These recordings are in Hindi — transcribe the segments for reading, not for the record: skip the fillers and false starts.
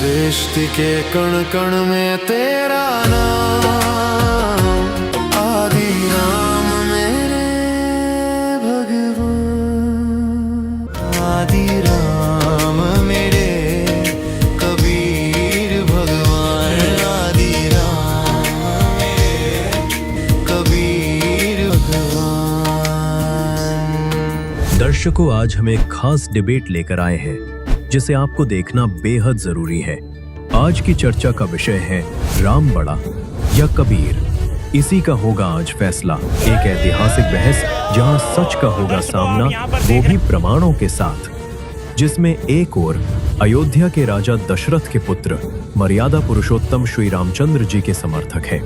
सृष्टि के कण कण में तेरा नाम, आदि राम मेरे भगवान, आदि राम मेरे कबीर भगवान, आदि राम मेरे कबीर भगवान। दर्शकों, आज हम एक खास डिबेट लेकर आए हैं जिसे आपको देखना बेहद जरूरी है। आज की चर्चा का विषय है राम बड़ा या कबीर। इसी का होगा आज फैसला। एक ऐतिहासिक बहस जहां सच का होगा सामना, वो भी प्रमाणों के साथ, जिसमें एक ओर अयोध्या के राजा दशरथ के पुत्र मर्यादा पुरुषोत्तम श्री रामचंद्र जी के समर्थक हैं,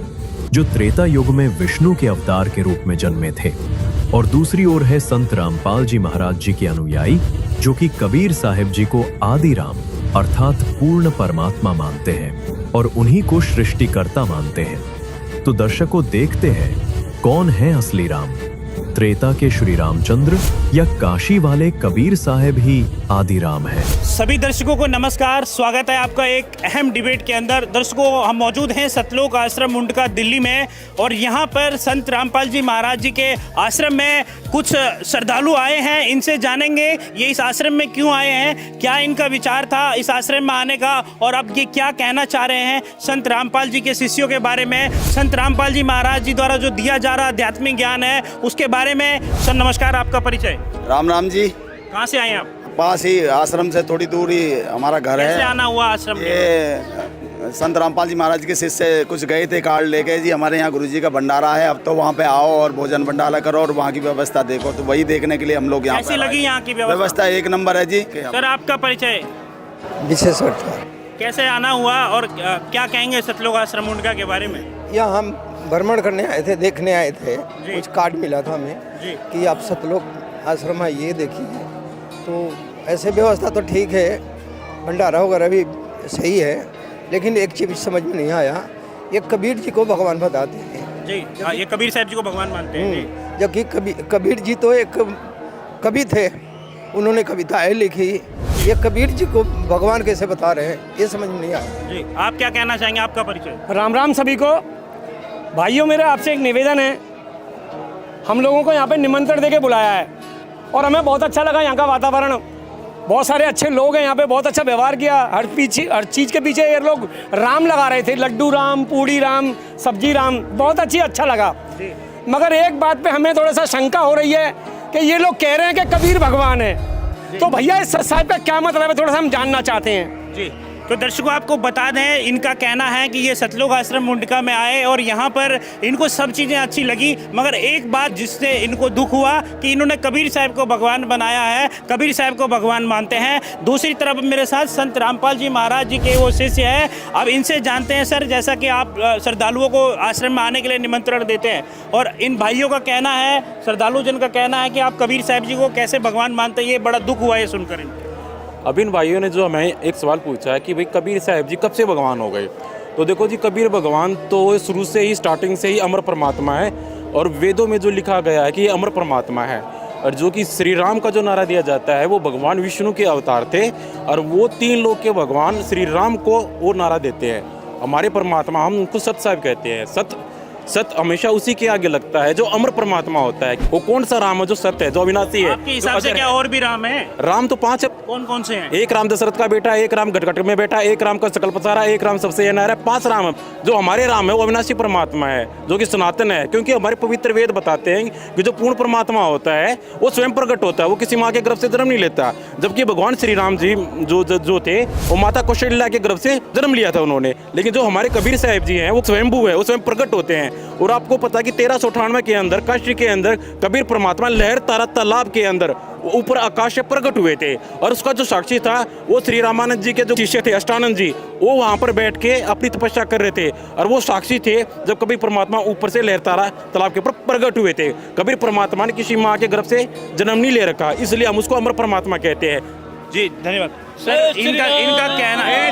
जो त्रेता युग में विष्णु के अवतार के रूप में जन्मे थे, और दूसरी ओर है संत रामपाल जी महाराज जी के अनुयायी, जो कि कबीर साहिब जी को आदि राम अर्थात पूर्ण परमात्मा मानते हैं और उन्हीं को सृष्टिकर्ता मानते हैं। तो दर्शकों, देखते हैं कौन है असली राम, त्रेता के श्री रामचंद्र या काशी वाले कबीर साहिब ही आदि राम है। सभी दर्शकों को नमस्कार, स्वागत है आपका एक अहम डिबेट के अंदर। दर्शकों, हम मौजूद हैं सतलोक आश्रम मुंडका दिल्ली में, और यहाँ पर संत रामपाल जी महाराज जी के आश्रम में कुछ श्रद्धालु आए हैं। इनसे जानेंगे ये इस आश्रम में क्यों आए हैं, क्या इनका विचार था इस आश्रम में आने का, और अब ये क्या कहना चाह रहे हैं संत रामपाल जी के शिष्यों के बारे में, संत रामपाल जी महाराज जी द्वारा जो दिया जा रहा आध्यात्मिक ज्ञान है उसके बारे में। सर नमस्कार, आपका परिचय। राम राम जी। कहाँ से आए हैं आप? पास ही आश्रम से थोड़ी दूर ही हमारा घर है। कैसे आना हुआ आश्रम? ये संत रामपाल जी महाराज के शिष्य कुछ गए थे कार्ड लेके, जी हमारे यहाँ गुरुजी का भंडारा है, अब तो वहाँ पे आओ और भोजन भंडारा करो और वहाँ की व्यवस्था देखो। तो वही देखने के लिए हम लोग यहाँ कैसी लगी यहाँ की व्यवस्था? एक नंबर है जी। सर आपका परिचय? विशेष कैसे आना हुआ और क्या कहेंगे सतलोक आश्रम मुंडका के बारे में? यहाँ हम भ्रमण करने आए थे, देखने आए थे, कुछ कार्ड मिला था हमें कि आप सतलोक आश्रम है, ये देखिए। तो ऐसे व्यवस्था तो ठीक है, भंडारा वगैरह भी सही है, लेकिन एक चीज़ समझ में नहीं आया, ये कबीर जी को भगवान बताते हैं जी। ये कबीर साहब जी को भगवान मानते हैं, जबकि कबीर जी तो एक कवि थे, उन्होंने कविताएं लिखी, ये कबीर जी को भगवान कैसे बता रहे हैं, ये समझ में नहीं आया जी। आप क्या कहना चाहेंगे, आपका परिचय? राम राम सभी को। भाइयों, मेरा आपसे एक निवेदन है, हम लोगों को यहाँ पे निमंत्रण देके बुलाया है और हमें बहुत अच्छा लगा। यहाँ का वातावरण, बहुत सारे अच्छे लोग हैं यहाँ पे, बहुत अच्छा व्यवहार किया। हर चीज़ के पीछे ये लोग राम लगा रहे थे, लड्डू राम, पूड़ी राम, सब्जी राम, बहुत अच्छा लगा। मगर एक बात पे हमें थोड़ा सा शंका हो रही है कि ये लोग कह रहे हैं कि कबीर भगवान है, तो भैया इस साहिब का क्या मतलब है, थोड़ा सा हम जानना चाहते हैं जी। तो दर्शकों, आपको बता दें, इनका कहना है कि ये सतलोक आश्रम मुंडका में आए और यहाँ पर इनको सब चीज़ें अच्छी लगी, मगर एक बात जिससे इनको दुख हुआ कि इन्होंने कबीर साहब को भगवान बनाया है, कबीर साहब को भगवान मानते हैं। दूसरी तरफ मेरे साथ संत रामपाल जी महाराज जी के वो शिष्य हैं। अब इनसे जानते हैं सर, जैसा कि आप श्रद्धालुओं को आश्रम में आने के लिए निमंत्रण देते हैं, और इन भाइयों का कहना है, श्रद्धालु जन का कहना है कि आप कबीर साहब जी को कैसे भगवान मानते हैं, ये बड़ा दुख हुआ है सुनकर। अब इन भाइयों ने जो हमें एक सवाल पूछा है कि भाई कबीर साहब जी कब से भगवान हो गए, तो देखो जी, कबीर भगवान तो शुरू से ही, स्टार्टिंग से ही अमर परमात्मा है, और वेदों में जो लिखा गया है कि ये अमर परमात्मा है। और जो कि श्री राम का जो नारा दिया जाता है, वो भगवान विष्णु के अवतार थे, और वो 3 लोक के भगवान श्री राम को वो नारा देते हैं। हमारे परमात्मा, हम उनको सत साहब कहते हैं। सत हमेशा उसी के आगे लगता है जो अमर परमात्मा होता है। वो कौन सा राम है जो सत्य है, जो अविनाशी है? आपके हिसाब से क्या और भी राम है? राम तो 5 है। कौन कौन से हैं? एक राम दशरथ का बेटा, एक राम गटगट में बेटा, एक राम का सकल पसारा, एक राम सबसे नारा है। 5 राम है। जो हमारे राम है वो अविनाशी परमात्मा है, जो कि सनातन है, क्योंकि हमारे पवित्र वेद बताते हैं कि जो पूर्ण परमात्मा होता है वो स्वयं प्रकट होता है, वो किसी माँ के गर्भ से जन्म नहीं लेता। जबकि भगवान श्री राम जी जो थे, वो माता कौशल्या के गर्भ से जन्म लिया था उन्होंने। लेकिन जो हमारे कबीर साहब जी हैं, वो स्वयंभू है, वो स्वयं प्रकट होते हैं। और आपको पता है कि 1398 के अंदर, काशी के अंदर, कबीर परमात्मा लहर तारा तालाब के अंदर ऊपर आकाश से प्रकट हुए थे, और उसका जो साक्षी था वो श्री रामानंद जी के जो शिष्य थे अष्टानंद जी, वो वहाँ पर बैठ के अपनी तपस्या कर रहे थे, और वो साक्षी थे जब कबीर परमात्मा ऊपर से लहर तारा तालाब के ऊपर प्रकट हुए थे। कबीर परमात्मा ने किसी माँ के गर्भ से जन्म नहीं ले रखा, इसलिए हम उसको अमर परमात्मा कहते हैं जी। धन्यवाद सर। इनका कहना है,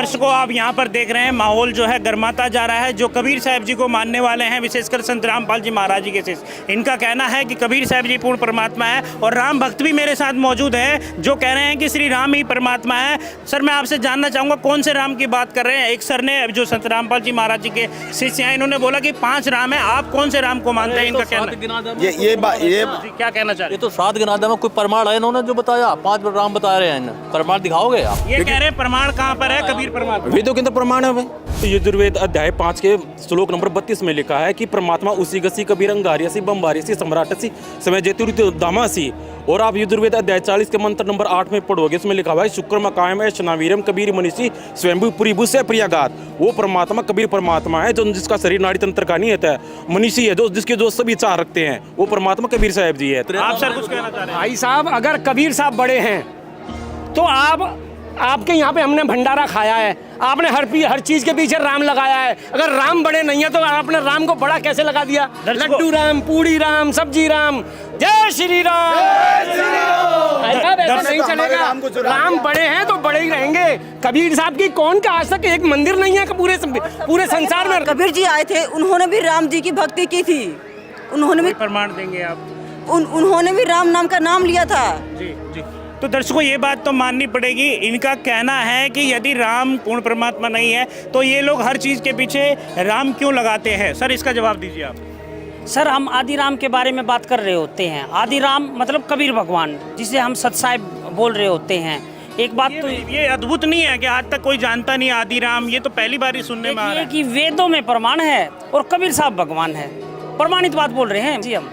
दर्शकों, आप यहाँ पर देख रहे हैं माहौल जो है गर्माता जा रहा है। जो कबीर साहब जी को मानने वाले हैं, विशेषकर संत रामपाल जी महाराज जी के शिष्य, इनका कहना है कि कबीर साहब जी पूर्ण परमात्मा है। और राम भक्त भी मेरे साथ मौजूद है जो कह रहे हैं कि श्री राम ही परमात्मा है। सर, मैं आपसे जानना चाहूँगा कौन से राम की बात कर रहे हैं? एक सर ने, जो संत रामपाल जी महाराज जी के शिष्य हैं, इन्होंने बोला कि 5 राम है। आप कौन से राम को मानते हैं? इनका कहना ये क्या कहना चाह रहे ये तो 7 गिनादे में कोई प्रमाण है? इन्होंने जो बताया 5 राम बता रहे हैं, प्रमाण दिखाओगे आप? ये कह रहे हैं प्रमाण कहाँ पर है कबीर परमात्मा? वेदों के अंदर प्रमाण है भाई। तो यजुर्वेद अध्याय 5 के श्लोक नंबर 32 में लिखा है कि परमात्मा उसी गसी कबीर अंगारियसी बम्बारियसी सम्राटसी समय जेतुरित दामासी। और आप यजुर्वेद अध्याय 40 के मंत्र नंबर 8 में पढ़ोगे, इसमें लिखा हुआ है शुक्रम कायम है शनावीरम कबीर मनीषी स्वयंभू पुरीभू से प्रियागात। वो परमात्मा कबीर परमात्मा है जो जिसका शरीर नाड़ी तंत्र का नहीं होता है, मनीषी है जो जिसके जो सभी चाह रखते हैं, वो परमात्मा कबीर साहब जी है। आप सर कुछ कहना चाह रहे हैं? भाई साहब, अगर कबीर साहब बड़े हैं तो आपके यहाँ पे हमने भंडारा खाया है, आपने हर चीज के पीछे राम लगाया है। अगर राम बड़े नहीं है तो आपने राम को बड़ा कैसे लगा दिया? लड्डू राम, पूड़ी राम, सब्जी राम, जय श्री राम। ऐसा नहीं चलेगा। राम बड़े हैं तो बड़े ही रहेंगे। कबीर साहब की कौन का आज तक एक मंदिर नहीं है पूरे संसार में? कबीर जी आए थे, उन्होंने भी राम जी की भक्ति की थी। उन्होंने भी प्रमाण देंगे आप? उन्होंने भी राम नाम का नाम लिया था। जी जी। तो दर्शकों, ये बात तो माननी पड़ेगी। इनका कहना है कि यदि राम पूर्ण परमात्मा नहीं है तो ये लोग हर चीज़ के पीछे राम क्यों लगाते हैं? सर, इसका जवाब दीजिए आप। सर, हम आदि राम के बारे में बात कर रहे होते हैं। आदि राम मतलब कबीर भगवान, जिसे हम सत साहिब बोल रहे होते हैं। एक बात तो ये अद्भुत नहीं है कि आज तक कोई जानता नहीं आदि राम? ये तो पहली बार ही सुनने में आ रहा है कि वेदों में प्रमाण है और कबीर साहब भगवान है, प्रमाणित बात बोल रहे हैं जी हम।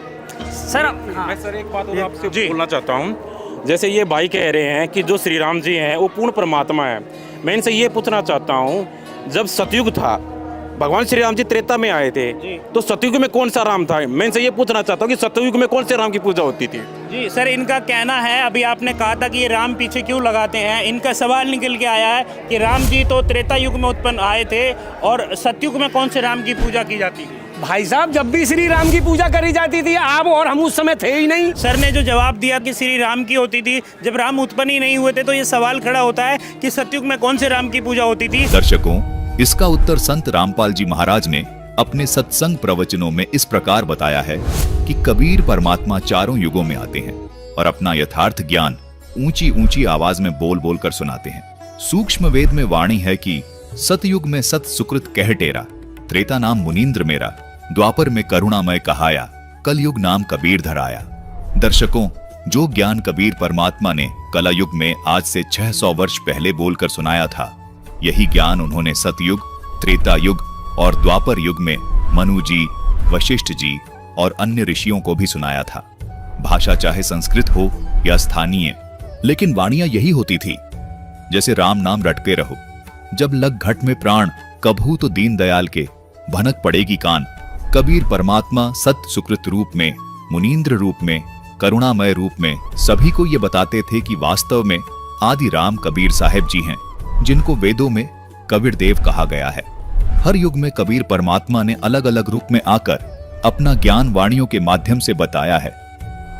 सर, मैं सर एक बात और आपसे बोलना चाहता हूँ। जैसे ये भाई कह रहे हैं कि जो श्री राम जी हैं वो पूर्ण परमात्मा है। मैं इनसे ये पूछना चाहता हूँ, जब सतयुग था, भगवान श्री राम जी त्रेता में आए थे, तो सतयुग में कौन सा राम था? मैं इनसे ये पूछना चाहता हूँ कि सतयुग में कौन से राम की पूजा होती थी? जी सर, इनका कहना है, अभी आपने कहा था कि ये राम पीछे क्यों लगाते हैं, इनका सवाल निकल के आया है कि राम जी तो त्रेता युग में उत्पन्न आए थे और सतयुग में कौन से राम की पूजा की जाती थी? भाई साहब, जब भी श्री राम की पूजा करी जाती थी, आप और हम उस समय थे ही नहीं। सर ने जो जवाब दिया कि श्री राम की होती थी, जब राम उत्पन्न ही नहीं हुए थे, तो ये सवाल खड़ा होता है कि सतयुग में कौन से राम की पूजा होती थी? दर्शकों, इसका उत्तर संत रामपाल जी महाराज ने अपने सत्संग प्रवचनों में इस प्रकार बताया है कि कबीर परमात्मा चारों युगों में आते हैं और अपना यथार्थ ज्ञान ऊंची ऊंची आवाज में बोल बोल कर सुनाते हैं। सूक्ष्म वेद में वाणी है कि सतयुग में सत सुकृत कह टेरा, त्रेता नाम मुनीन्द्र मेरा, द्वापर में करुणामय कहाया, कलयुग नाम कबीर धराया। दर्शकों, जो ज्ञान कबीर परमात्मा ने कला युग में आज से 600 वर्ष पहले बोलकर सुनाया था, यही ज्ञान उन्होंने सतयुग, त्रेता युग और द्वापर युग में मनु जी, वशिष्ठ जी और अन्य ऋषियों को भी सुनाया था। भाषा चाहे संस्कृत हो या स्थानीय, लेकिन वाणियां यही होती थी। जैसे राम नाम रटके रहो, जब लग घट में प्राण, कभू तो दीन दयाल के भनक पड़ेगी कान। कबीर परमात्मा सत सुकृत रूप में, मुनीन्द्र रूप में, करुणामय रूप में सभी को ये बताते थे कि वास्तव में आदि राम कबीर साहब जी हैं, जिनको वेदों में कबीर देव कहा गया है। हर युग में कबीर परमात्मा ने अलग अलग रूप में आकर अपना ज्ञान वाणियों के माध्यम से बताया है,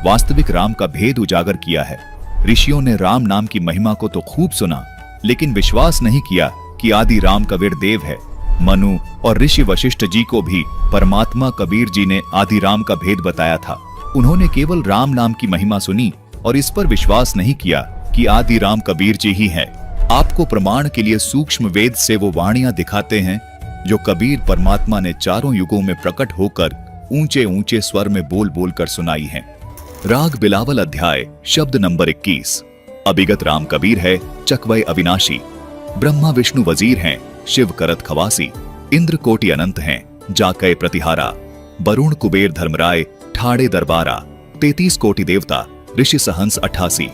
वास्तविक राम का भेद उजागर किया है। ऋषियों ने राम नाम की महिमा को तो खूब सुना, लेकिन विश्वास नहीं किया कि आदि राम कबीर देव है। मनु और ऋषि वशिष्ठ जी को भी परमात्मा कबीर जी ने आदि राम का भेद बताया था। उन्होंने केवल राम नाम की महिमा सुनी और इस पर विश्वास नहीं किया कि आदि राम कबीर जी ही है। आपको प्रमाण के लिए सूक्ष्म वेद से वो वाणियां दिखाते हैं जो कबीर परमात्मा ने चारों युगों में प्रकट होकर ऊंचे ऊंचे स्वर में बोल बोल कर सुनाई हैं। राग बिलावल अध्याय शब्द नंबर 21। अभिगत राम कबीर है चकवय अविनाशी, ब्रह्मा विष्णु वजीर हैं, शिव करत खवासी, इंद्र कोटि अनंत हैं, जाकय प्रतिहारा, वरुण कुबेर धर्मराय ठाड़े दरबारा, 33 कोटि देवता, ऋषि सहंस 88,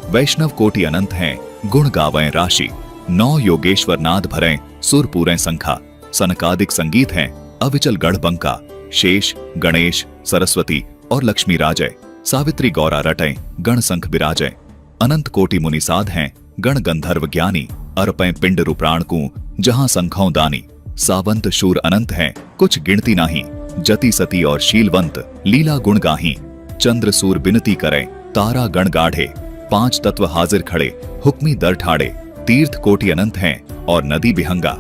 वैष्णव कोटि अनंत हैं, गुण गावें राशि, 9 योगेश्वर नाद भरें, सुर पूरें संखा, सनकादिक संगीत हैं, अविचल गढ़ बंका, शेष, गणेश, सरस्वती और लक्ष्मी राजय, सावित्री गौरा रटें, गण संख बिराजय, अनंत कोटि मुनिसाध हैं, गण गंधर्व ज्ञानी, अर्पें पिंड रूप्राण को जहां संखों दानी, सावंत शूर अनंत हैं, कुछ गिनती नाही, जति सती और शीलवंत, लीला गुण गाही, चंद्र सूर बिनती करें, तारा गण गाढ़े, 5 तत्व हाजिर खड़े, हुक्मी दर ठाड़े, तीर्थ कोटि अनंत हैं और नदी बिहंगा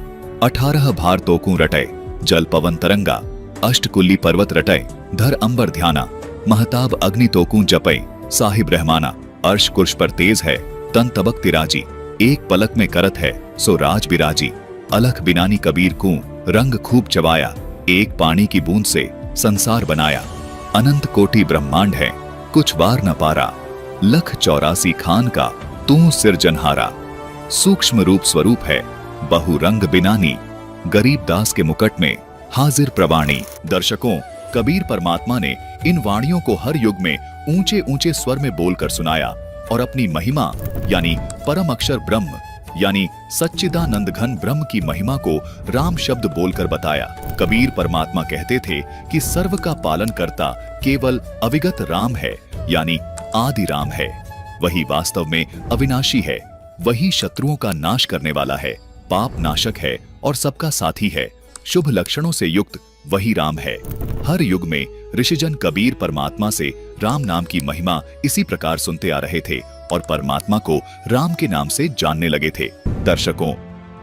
18 भार तोकू रटे जल पवन तरंगा अष्टकुल्ली पर्वत रटे धर अंबर ध्याना महताब अग्नि तोकू जपे साहिब रहमाना अर्श कुर्श पर तेज है तन तबक तिराजी एक पलक में करत है सो राज बिराजी अलख बिनानी कबीर को रंग खूब चबाया एक पानी की बूंद से संसार बनाया अनंत कोटि ब्रह्मांड है कुछ बार न पारा लख 84 खान का तू सिरजनहारा सूक्ष्म रूप स्वरूप है बहुरंग बिनानी गरीब दास के मुकट में हाजिर प्रवाणी। दर्शकों, कबीर परमात्मा ने इन वाणियों को हर युग में ऊंचे ऊंचे स्वर में बोलकर सुनाया और अपनी महिमा यानी परम अक्षर ब्रह्म यानी सच्चिदानंद घन ब्रह्म की महिमा को राम शब्द बोलकर बताया। कबीर परमात्मा कहते थे कि सर्व का पालन करता केवल अविगत राम है यानी आदि राम है। वही वास्तव में अविनाशी है, वही शत्रुओं का नाश करने वाला है, पाप नाशक है और सबका साथी है। शुभ लक्षणों से युक्त वही राम है। हर युग में ऋषिजन कबीर परमात्मा से राम नाम की महिमा इसी प्रकार सुनते आ रहे थे और परमात्मा को राम के नाम से जानने लगे थे। दर्शकों,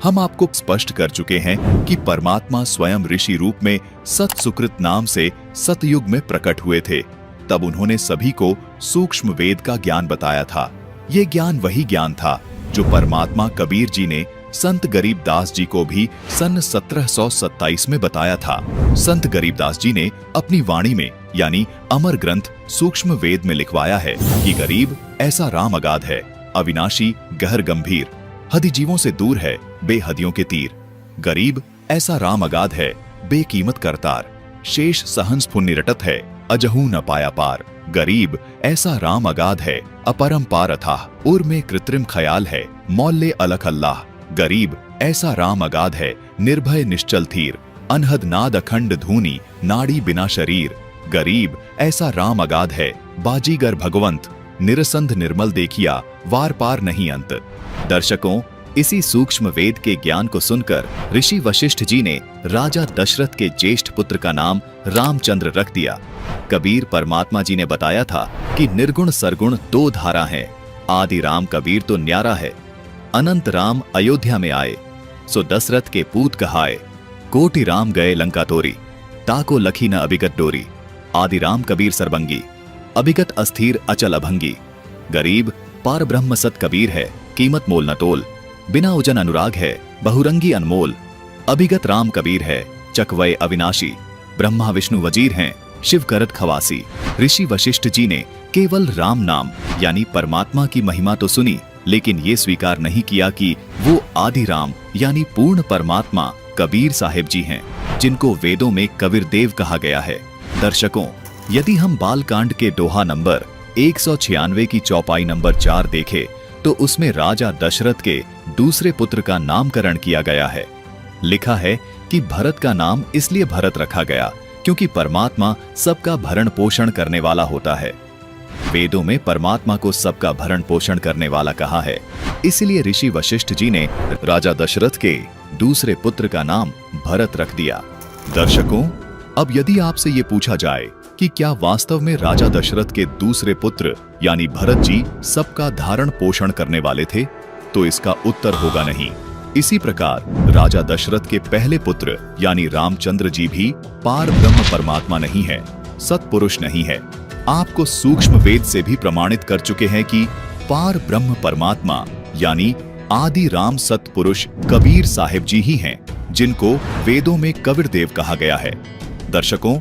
हम आपको स्पष्ट कर चुके हैं कि परमात्मा स्वयं ऋषि रूप में सत सुकृत नाम से सतयुग में प्रकट हुए थे। तब उन्होंने सभी को सूक्ष्म वेद का ज्ञान बताया था। ये ज्ञान वही ज्ञान था जो परमात्मा कबीर जी ने संत गरीबदास जी को भी सन 1727 में बताया था। संत गरीबदास जी ने अपनी वाणी में यानी अमर ग्रंथ सूक्ष्म वेद में लिखवाया है कि गरीब ऐसा राम अगाध है, अविनाशी गहर गंभीर, हदि जीवों से दूर है बेहदियों के तीर। गरीब ऐसा राम अगाध है बेकीमत करतार, शेष सहंस पुण्य रटत है अजहू न पाया पार। गरीब ऐसा राम अगाध है अपरंपार अथाह, उर में कृत्रिम ख्याल है मौल्य अलख अल्लाह। गरीब ऐसा राम अगाध है निर्भय निश्चल थीर, अनहद नाद अखंड धूनी नाड़ी बिना शरीर। गरीब ऐसा राम अगाध है बाजीगर भगवंत, निरसंध निर्मल देखिया वार पार नहीं अंत। दर्शकों, इसी सूक्ष्म वेद के ज्ञान को सुनकर ऋषि वशिष्ठ जी ने राजा दशरथ के ज्येष्ठ पुत्र का नाम रामचंद्र रख दिया। कबीर परमात्मा जी ने बताया था कि निर्गुण सरगुण दो धारा हैं, आदि राम कबीर तो न्यारा है। अनंत राम अयोध्या में आए सो दशरथ के पूत कहाए, कोटि राम गए लंका तोरी, ताको लखी न अभिगत डोरी। आदि राम कबीर सरबंगी, अभिगत अस्थिर अचल अभंगी। गरीब पार ब्रह्म सत कबीर है, कीमत मोल न तोल, बिना उजन अनुराग है बहुरंगी अनमोल। अभिगत राम कबीर है चकवय अविनाशी, ब्रह्मा विष्णु वजीर हैं शिव करत खवासी। ऋषि वशिष्ठ जी ने केवल राम नाम यानी परमात्मा की महिमा तो सुनी, लेकिन ये स्वीकार नहीं किया कि वो आदि राम यानी पूर्ण परमात्मा कबीर साहिब जी हैं, जिनको वेदों में कबीर देव कहा गया है। दर्शकों, यदि हम बालकांड के दोहा नंबर 196 की चौपाई नंबर 4 देखें तो उसमें राजा दशरथ के दूसरे पुत्र का नामकरण किया गया है। लिखा है कि भरत का नाम इसलिए भरत रखा गया क्योंकि परमात्मा सबका भरण पोषण करने वाला होता है। वेदों में परमात्मा को सबका भरण पोषण करने वाला कहा है, इसलिए ऋषि वशिष्ठ जी ने राजा दशरथ के दूसरे पुत्र का नाम भरत रख दिया। दर्शकों, अब यदि आपसे ये पूछा जाए कि क्या वास्तव में राजा दशरथ के दूसरे पुत्र यानी भरत जी सबका धारण पोषण करने वाले थे, तो इसका उत्तर होगा नहीं। इसी प्रकार राजा दशरथ के पहले पुत्र यानी रामचंद्र जी भी पार ब्रह्म परमात्मा नहीं है, सत्पुरुष नहीं है। आपको सूक्ष्म वेद से भी प्रमाणित कर चुके हैं कि पार ब्रह्म परमात्मा यानी आदि राम सत्पुरुष कबीर साहिब जी ही हैं, जिनको वेदों में कबीर देव कहा गया है। दर्शकों,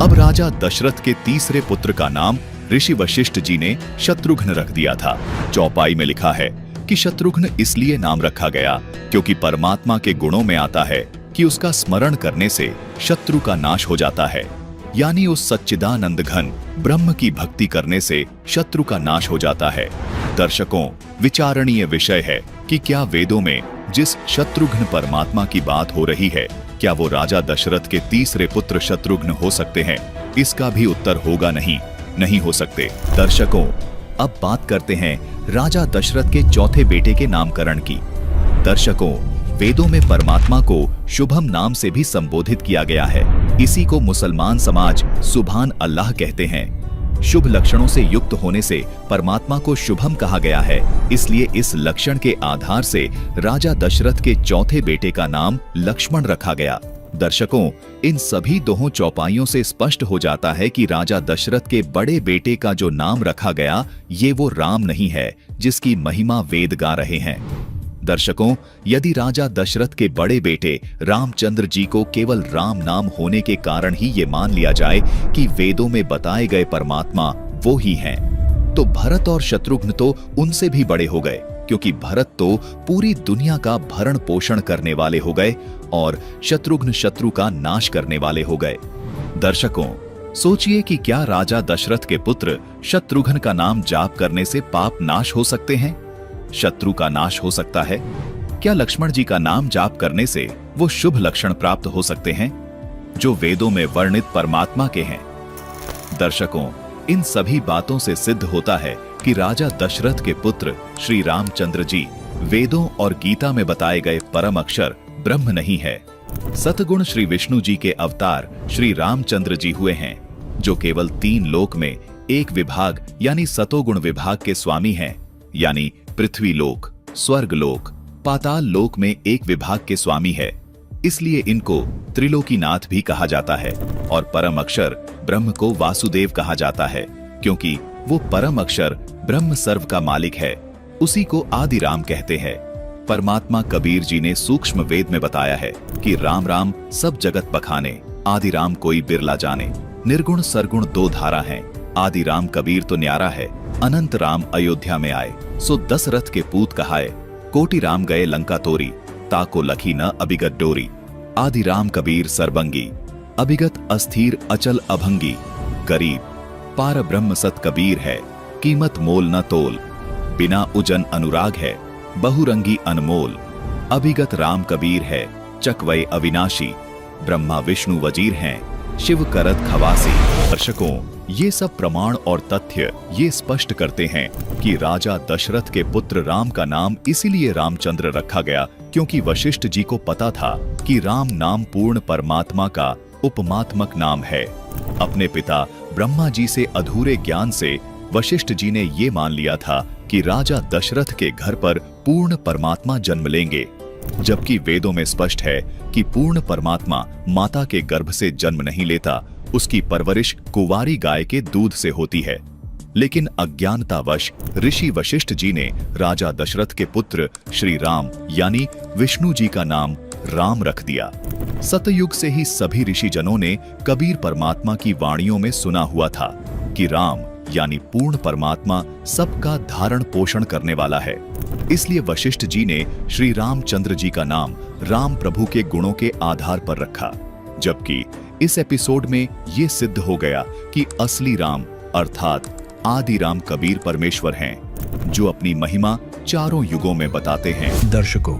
अब राजा दशरथ के तीसरे पुत्र का नाम ऋषि वशिष्ठ जी ने शत्रुघ्न रख दिया था। चौपाई में लिखा है कि शत्रुघ्न इसलिए नाम रखा गया क्योंकि परमात्मा के गुणों में आता है कि उसका स्मरण करने से शत्रु का नाश हो जाता है, यानी उस सच्चिदानंद घन ब्रह्म की भक्ति करने से शत्रु का नाश हो जाता है। दर्शकों, विचारणीय विषय है कि क्या वेदों में जिस शत्रुघ्न परमात्मा की बात हो रही है, क्या वो राजा दशरथ के तीसरे पुत्र शत्रुघ्न हो सकते हैं? इसका भी उत्तर होगा नहीं हो सकते। दर्शकों, अब बात करते हैं राजा दशरथ के चौथे बेटे के नामकरण की। दर्शकों, वेदों में परमात्मा को शुभम नाम से भी संबोधित किया गया है। इसी को मुसलमान समाज सुभान अल्लाह कहते हैं। शुभ लक्षणों से युक्त होने से परमात्मा को शुभम कहा गया है, इसलिए इस लक्षण के आधार से राजा दशरथ के चौथे बेटे का नाम लक्ष्मण रखा गया। दर्शकों, इन सभी दोहों चौपाइयों से स्पष्ट हो जाता है कि राजा दशरथ के बड़े बेटे का जो नाम रखा गया ये वो राम नहीं है जिसकी महिमा वेद गा रहे हैं। दर्शकों, यदि राजा दशरथ के बड़े बेटे रामचंद्र जी को केवल राम नाम होने के कारण ही ये मान लिया जाए कि वेदों में बताए गए परमात्मा वो ही हैं, तो भरत और शत्रुघ्न तो उनसे भी बड़े हो गए, क्योंकि भरत तो पूरी दुनिया का भरण पोषण करने वाले हो गए और शत्रुघ्न शत्रु का नाश करने वाले हो गए। दर्शकों, सोचिए कि क्या राजा दशरथ के पुत्र शत्रुघ्न का नाम जाप करने से पाप नाश हो सकते हैं? शत्रु का नाश हो सकता है? क्या लक्ष्मण जी का नाम जाप करने से वो शुभ लक्षण प्राप्त हो सकते हैं जो वेदों में वर्णित परमात्मा के हैं? दर्शकों, इन सभी बातों से सिद्ध होता है कि राजा दशरथ के पुत्र श्री रामचंद्र जी वेदों और गीता में बताए गए परम अक्षर ब्रह्म नहीं है। सतगुण श्री विष्णु जी के अवतार श्री रामचंद्र जी हुए हैं, जो केवल 3 लोक में एक विभाग यानी सतोगुण विभाग के स्वामी हैं, यानी पृथ्वी लोक, स्वर्ग लोक, पाताल लोक में एक विभाग के स्वामी है। इसलिए इनको त्रिलोकीनाथ भी कहा जाता है और परम अक्षर ब्रह्म को वासुदेव कहा जाता है, क्योंकि वो परम अक्षर ब्रह्म सर्व का मालिक है। उसी को आदि राम कहते हैं। परमात्मा कबीर जी ने सूक्ष्म वेद में बताया है कि राम राम सब जगत बखाने, आदि राम कोई बिरला जाने। निर्गुण सरगुण 2 धारा हैं। आदि राम कबीर तो न्यारा है, अनंत राम अयोध्या में आए, सो दशरथ के पूत कहाए। कोटि राम गए लंका तोरी, ताको लखी न अभिगत डोरी। आदि राम कबीर सरबंगी, अभिगत अस्थिर अचल अभंगी। गरीब पार ब्रह्म सत कबीर है, कीमत मोल न तोल। बिना उजन अनुराग है, बहुरंगी अनमोल। अभिगत राम कबीर है, चकवय अविनाशी। ब्रह्मा विष्णु वजीर हैं, शिव करत खवासी। दर्शकों, ये सब प्रमाण और तथ्य ये स्पष्ट करते हैं कि राजा दशरथ के पुत्र राम का नाम इसीलिए रामचंद्र रखा गया क्योंकि वशिष्ठ जी को पता था कि राम नाम पूर्ण परमात्मा का उपमात्मक नाम है। अपने पिता ब्रह्मा जी से अधूरे ज्ञान से वशिष्ठ जी ने ये मान लिया था कि राजा दशरथ के घर पर पूर्ण परमात्मा जन्म लेंगे, जबकि वेदों में स्पष्ट है कि पूर्ण परमात्मा माता के गर्भ से जन्म नहीं लेता, उसकी परवरिश कुंवारी गाय के दूध से होती है। लेकिन अज्ञानतावश ऋषि वशिष्ठ जी ने राजा दशरथ के पुत्र श्री राम यानी विष्णु जी का नाम राम रख दिया। सतयुग से ही सभी ऋषि जनों ने कबीर परमात्मा की वाणियों में सुना हुआ था कि राम यानी पूर्ण परमात्मा सबका धारण पोषण करने वाला है। इसलिए वशिष्ठ जी ने श्री रामचंद्र जी का नाम राम प्रभु के गुणों के आधार पर रखा, जबकि इस एपिसोड में ये सिद्ध हो गया कि असली राम अर्थात आदि राम कबीर परमेश्वर हैं, जो अपनी महिमा चारों युगों में बताते हैं। दर्शकों,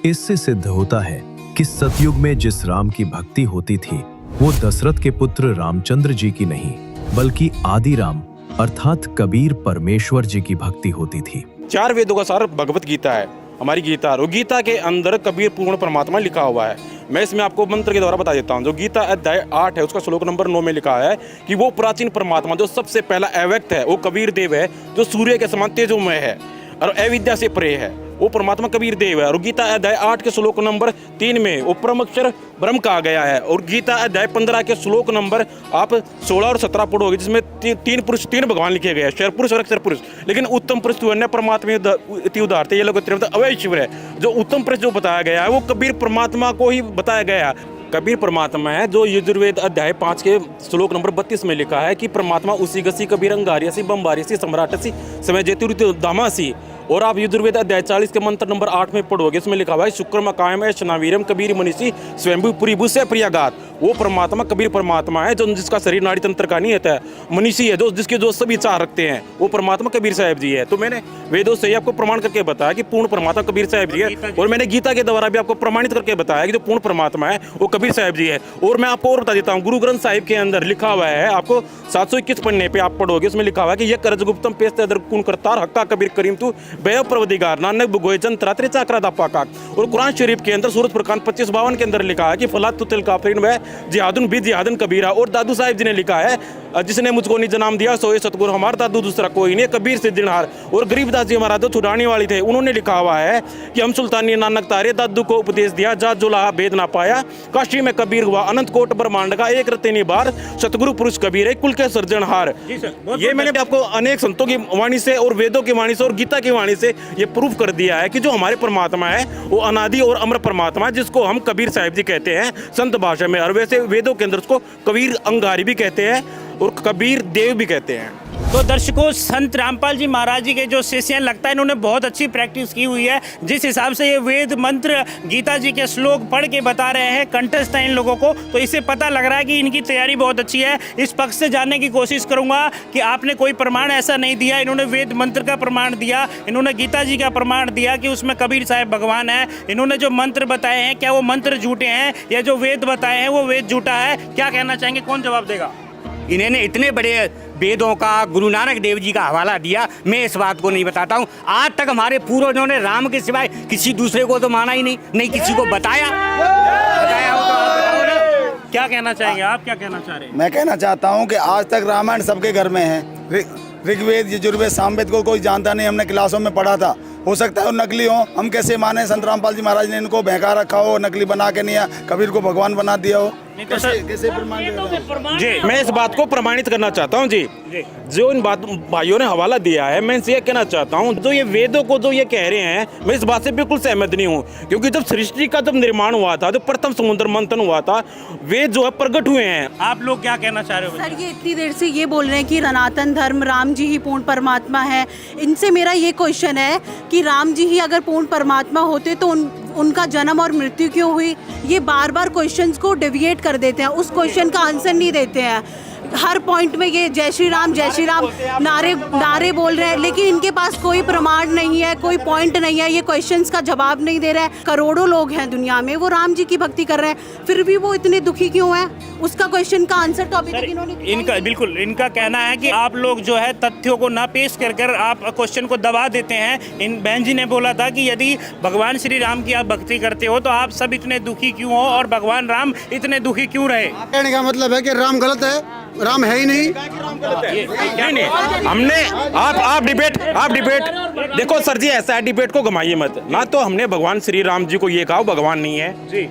इससे सिद्ध होता है कि सतयुग में जिस राम की भक्ति होती थी वो दशरथ के पुत्र रामचंद्र जी की नहीं, बल्कि आदि राम अर्थात कबीर परमेश्वर जी की भक्ति होती थी। 4 वेदों का सार भगवत गीता है, हमारी गीता, और गीता के अंदर कबीर पूर्ण परमात्मा लिखा हुआ है। मैं इसमें आपको मंत्र के द्वारा बता देता हूँ। जो गीता अध्याय 8 है उसका श्लोक नंबर 9 में लिखा है कि वो प्राचीन परमात्मा जो सबसे पहला अव्यक्त है वो कबीर देव है, जो सूर्य के समान तेजोमय है और अविद्या से परे है, वो परमात्मा कबीर देव है। और गीता अध्याय 8 के श्लोक नंबर 3 में वो परम अक्षर ब्रह्म कहा गया है। और गीता अध्याय 15 के श्लोक नंबर आप 16 और 17 पढ़ोगे, जिसमें 3 पुरुष 3 भगवान लिखे गए हैं, शर पुरुष और अक्षर पुरुष। लेकिन उत्तम पुरुष तो अन्य परमात्मा इति उदाहरत, ये लोग अवय शिव है। जो उत्तम पुरुष जो बताया गया है वो कबीर परमात्मा को ही बताया गया है। कबीर परमात्मा है जो यजुर्वेद अध्याय 5 के श्लोक नंबर 32 में लिखा है कि परमात्मा उसी गसी कबीर अंगारियसी बम्बारियसी सम्राटसी समय जेतुरित दामासी। और आप यजुर्वेद अध्याय 40 के मंत्र नंबर 8 में पढ़ोगे, इसमें लिखा हुआ है शुक्रम कायम शनावीरम कबीर मनीषी स्वयंभू पुरीभू से प्रियागात। वो परमात्मा कबीर परमात्मा है जो जिसका शरीर नाड़ी तंत्र का नहीं होता है, मनीषी है जो जिसके जो सभी चाह रखते हैं, वो परमात्मा कबीर साहब जी है। तो मैंने वेदों से ही आपको प्रमाण करके बताया कि पूर्ण परमात्मा कबीर साहब जी है, और मैंने गीता के द्वारा भी आपको प्रमाणित करके बताया कि जो पूर्ण परमात्मा है वो कबीर साहब जी है। और मैं आपको और बता देता हूँ, गुरु ग्रंथ साहिब के अंदर लिखा हुआ है, आपको 721 पन्ने पे आप पढ़ोगे, उसमें लिखा हुआ है कि यह करज गुप्तम पेस्ते अदर कुन करतार हक्का कबीर करीम तू बेव परवदिगार नानक बुगोय जंतरा त्रे चाकरा दा पाका। और कुरान शरीफ के अंदर सूरत फुरकान 25:52 के अंदर लिखा है कि फला तुतिल काफिरिन व जिहादुन बि जिहादन कबीरा। और दादू साहिब जी ने लिखा है, जिसने मुझको निज नाम दिया सोए सतगुरु हमारा दादू दूसरा कोई नहीं, कबीर से दिनहार। और गरीबदास जी महाराज जो छुड़ाने वाले थे, उन्होंने लिखा हुआ है कि हम सुल्तानी नानक तारे दादू को उपदेश दिया, जा जुला भेद ना पाया, काशी में कबीर हुआ, अनंत कोट ब्रह्मांड का एक रत्नी बार, सतगुरु पुरुष कबीर है कुल के सृजनहार। ये मैंने आपको अनेक संतों की वाणी से और वेदों की वाणी से और गीता की वाणी से ये प्रूफ कर दिया है कि जो हमारे परमात्मा है वो अनादि और अमर परमात्मा है, जिसको हम कबीर साहिब जी कहते हैं संत भाषा में। और वैसे वेदों के अंदर उसको कबीर अंगारी भी कहते हैं और कबीर देव भी कहते हैं। तो दर्शकों, संत रामपाल जी महाराज जी के जो शिष्य हैं, लगता है इन्होंने बहुत अच्छी प्रैक्टिस की हुई है। जिस हिसाब से ये वेद मंत्र गीता जी के श्लोक पढ़ के बता रहे हैं, कंठस्थ हैं इन लोगों को, तो इससे पता लग रहा है कि इनकी तैयारी बहुत अच्छी है। इस पक्ष से जानने की कोशिश करूंगा कि आपने कोई प्रमाण ऐसा नहीं दिया, इन्होंने वेद मंत्र का प्रमाण दिया, इन्होंने गीता जी का प्रमाण दिया कि उसमें कबीर साहब भगवान है। इन्होंने जो मंत्र बताए हैं, क्या वो मंत्र झूठे हैं या जो वेद बताए हैं वो वेद झूठा है? क्या कहना चाहेंगे, कौन जवाब देगा? इन्होंने इतने बड़े वेदों का गुरु नानक देव जी का हवाला दिया, मैं इस बात को नहीं बताता हूँ। आज तक हमारे पूर्वजों ने राम के सिवाय किसी दूसरे को तो माना ही नहीं किसी को बताया हो तो आप बताओ ना। क्या कहना चाहेंगे आप, क्या कहना चाह रहे हैं? मैं कहना चाहता हूँ कि आज तक रामायण सबके घर में है। ऋग्वेद यजुर्वेद सामवेद को कोई जानता नहीं, हमने क्लासों में पढ़ा था। हो सकता है वो नकली हो, हम कैसे माने? संत रामपाल जी महाराज ने इनको बहका रखा हो, नकली बना के नहीं, कबीर को भगवान बना दिया हो, कैसे प्रमाण? जी, मैं इस बात को प्रमाणित करना चाहता हूँ। जी, जो इन बात भाइयों ने हवाला दिया है, मैं इनसे ये कहना चाहता हूँ, जो ये वेदों को जो ये कह रहे हैं, मैं इस बात से बिल्कुल सहमत नहीं हूँ। क्योंकि जब सृष्टि का जब निर्माण हुआ था, जब प्रथम समुद्र मंथन हुआ था, वेद जो है प्रकट हुए हैं। आप लोग क्या कहना चाह रहे हो? सर, ये इतनी देर से ये बोल रहे हैं कि सनातन धर्म राम जी ही पूर्ण परमात्मा है। इनसे मेरा ये क्वेश्चन है कि राम जी ही अगर पूर्ण परमात्मा होते तो उनका जन्म और मृत्यु क्यों हुई? ये बार बार क्वेश्चंस को डेविएट कर देते हैं, उस क्वेश्चन का आंसर नहीं देते हैं। हर पॉइंट में ये जय श्री राम नारे बोल रहे हैं, लेकिन इनके पास कोई प्रमाण नहीं है, कोई पॉइंट नहीं है, ये क्वेश्चंस का जवाब नहीं दे रहे हैं। करोड़ों लोग हैं दुनिया में, वो राम जी की भक्ति कर रहे हैं, फिर भी वो इतने दुखी क्यों हैं? उसका क्वेश्चन का आंसर तो अभी तक इन्होंने इनका बिल्कुल इनका कहना है कि आप लोग जो है तथ्यों को ना पेश कर आप क्वेश्चन को दबा देते हैं। इन बहन जी ने बोला था कि यदि भगवान श्री राम की आप भक्ति करते हो तो आप सब इतने दुखी क्यों हो और भगवान राम इतने दुखी क्यों रहे? कहने का मतलब है कि राम गलत है, राम है ही नहीं। नहीं, हमने आप डिबेट देखो सर जी, ऐसा है, डिबेट को घुमाइए मत ना। तो हमने भगवान श्री राम जी को ये कहा भगवान नहीं है जी।